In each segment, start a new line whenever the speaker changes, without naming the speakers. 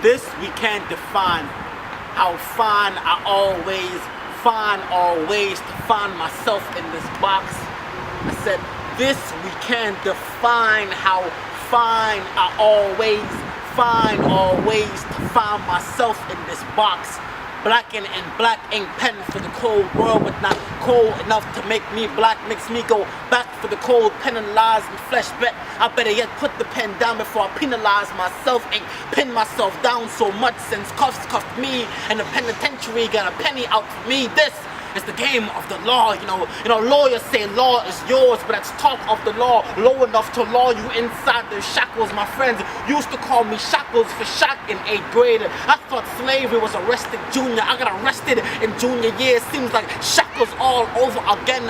This we can't define. How fine I always find all ways to find myself in this box. I said, this we can't define. How fine I always find all ways to find myself in this box. Blackened and black ink pen for the cold world, but not cold enough to make me black. Makes me go back for the cold pen and lies and flesh. Bet I better yet put the pen down before I penalize myself and pin myself down so much since cuffs cuffed me and the penitentiary got a penny out for me. This is the game of the law. You know, lawyers say law is yours, but that's talk of the law low enough to law you inside the shackles. My friends used to call me Shackles for Shaq in 8th grade. I thought slavery was arrested junior. I got arrested in junior year. Seems like shackles all over again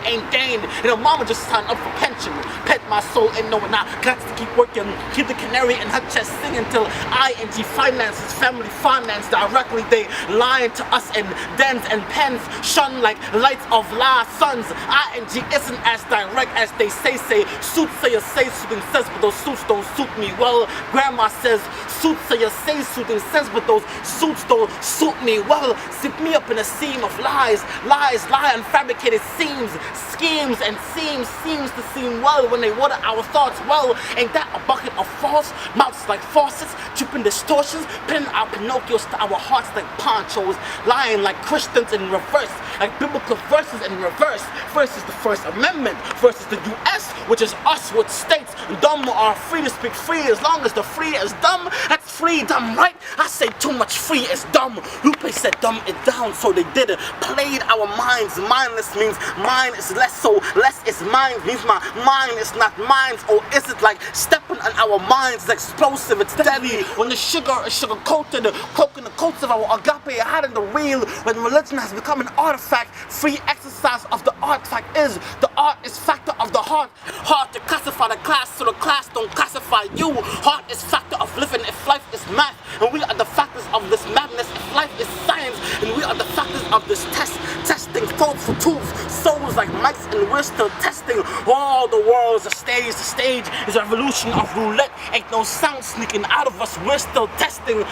ain't gained. Mama just signed up for pension. Pet my soul and no, and I got to keep working. Keep the canary in her chest singing till ING finances, family finance directly. They lying to us in dens and pens. Shun like lights of lies, sons. ING isn't as direct as they say. Soothsayer say soothing sense, but those suits don't suit me well. Grandma says soothsayer say soothing sense, but those suits don't suit me well. Zip me up in a seam of lies, lie and fabricated seams, schemes and seems to seem well when they water our thoughts. Well, ain't that a bucket of false mouths like faucets, tripping distortions, pinning our Pinocchios to our hearts like ponchos, lying like Christians in reverse. Like biblical verses in reverse. First is the First Amendment versus the US, which is us, which states dumb are free to speak free. As long as the free is dumb, that's freedom, right? I say too much free is dumb. Lupe said dumb it down, so they did it. Played our minds. Mindless means mine is less, so less is mine means my mind is not mine. Or is it like stepping on our minds? It's explosive, it's deadly. When the sugar is sugar coated, cloaking the coats of our agape hiding the real. When religion has become an artifact, free exercise of the artifact is the art is factor of the heart. Hard to classify the class, so the class don't classify you. Heart is factor of living if life is math, and we are the factors of this madness if life is science, and we are the factors of this testing thoughts for tools, souls like mice, and we're still testing. All the world's a stage, the stage is a revolution of roulette. Ain't no sound sneaking out of us, we're still testing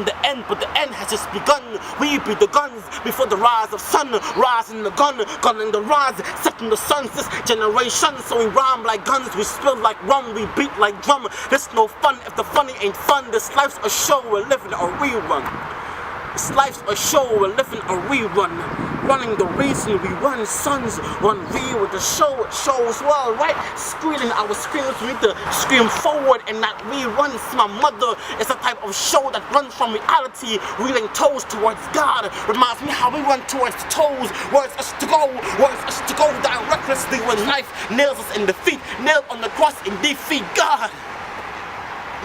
the end, but the end has just begun. We be the guns before the rise of sun, rising the gun in the rise, setting the suns this generation. So we rhyme like guns, we spill like rum, we beat like drum. This no fun if the funny ain't fun. This life's a show, we're living a rerun. This life's a show, we're living a rerun. Running the reason we run, sons run real with the show, it shows well, right? Screaming our screams, we need to scream forward and not rerun. My mother is a type of show that runs from reality, reeling toes towards God. Reminds me how we run towards the toes, where it's us to go down recklessly when life nails us in defeat, nailed on the cross in defeat. God,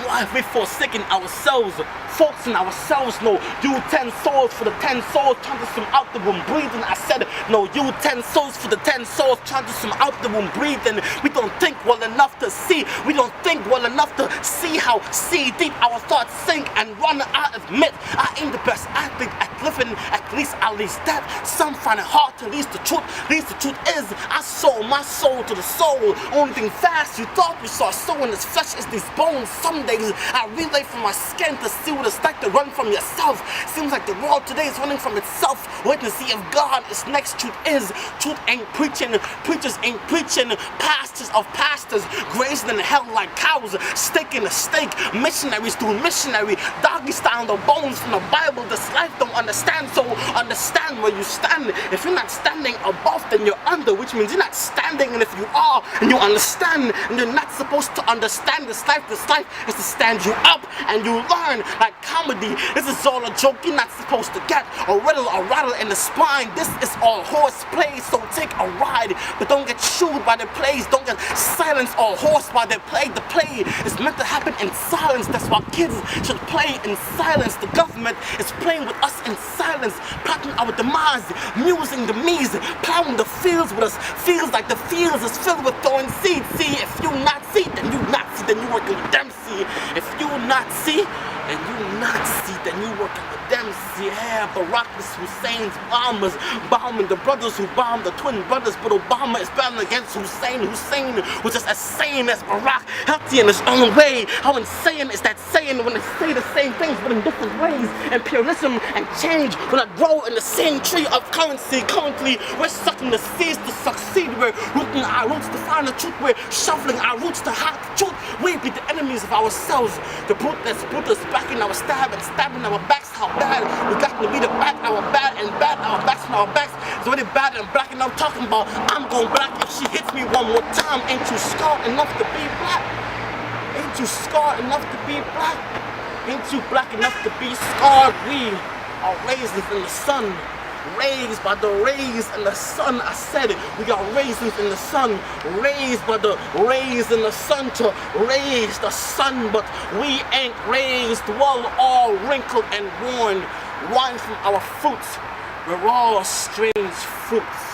why have we forsaken ourselves? Forcing ourselves, no, you 10 souls for the 10 souls trying to swim out the womb breathing. I said, no, you 10 souls for the 10 souls trying to swim out the womb breathing. We don't think well enough to see. We don't think well enough to see how see deep our thoughts sink and run. I admit I ain't the best athlete at living, at least that. Some find it hard to release the truth. The truth is, I sold my soul to the soul. Only thing fast you thought we saw so in this flesh is these bones. Some days I relay from my skin to see what it's like to run from yourself. Seems like the world today is running from itself, waiting to see if God is next. Truth ain't preaching, preachers ain't preaching. Pastors of pastors grazing in hell like cows, staking a stake. Missionaries doing missionary, doggy style the bones from the Bible. This life don't understand, so understand where you stand. If you're not standing above, then you're under, which means you're not standing. And if you are and you understand, and you're not supposed to understand this life is to stand you up and you learn like comedy. This is all a joke, you're not supposed to get a riddle or rattle in the spine. This is all horseplay, so take a ride, but don't get chewed by the plays. Don't get silenced or horsed by their play. The play is meant to happen in silence. That's why kids should play in silence. The government is playing with us in silence, plotting our demise, musing the me's, plowing the fields with us. Feels like the fields is filled with throwing seeds. See, if you not see, then you not see, then you working with them. See, if you not see, and you not see, then you working with them. See, yeah, but Barack is Hussein's bombers, bombing the brothers who bombed the twin brothers. But Obama is battling against Hussein. Hussein was just as sane as Barack, healthy in his own way. How insane is that saying when they say the same things but in different ways? Imperialism and change will not grow in the same tree of currency. Currently, we're sucking the seeds to succeed. We're rooting our roots to find the truth. We're shuffling our roots to hide the truth. We be the enemies of ourselves. The brute that's put us back in our stab and stabbing our backs. How bad we got to be the back, our bad and bad, our backs and our backs. It's already bad and black, and I'm talking about I'm going black. If she hits me one more time, ain't you scarred enough to be black? Ain't you scarred enough to be black? Ain't you black enough to be scarred? We are raisins in the sun, raised by the rays in the sun. I said it, we got raisins in the sun, raised by the rays in the sun to raise the sun, but we ain't raised. Well, all wrinkled and worn, wine from our fruits. We're all strange fruits.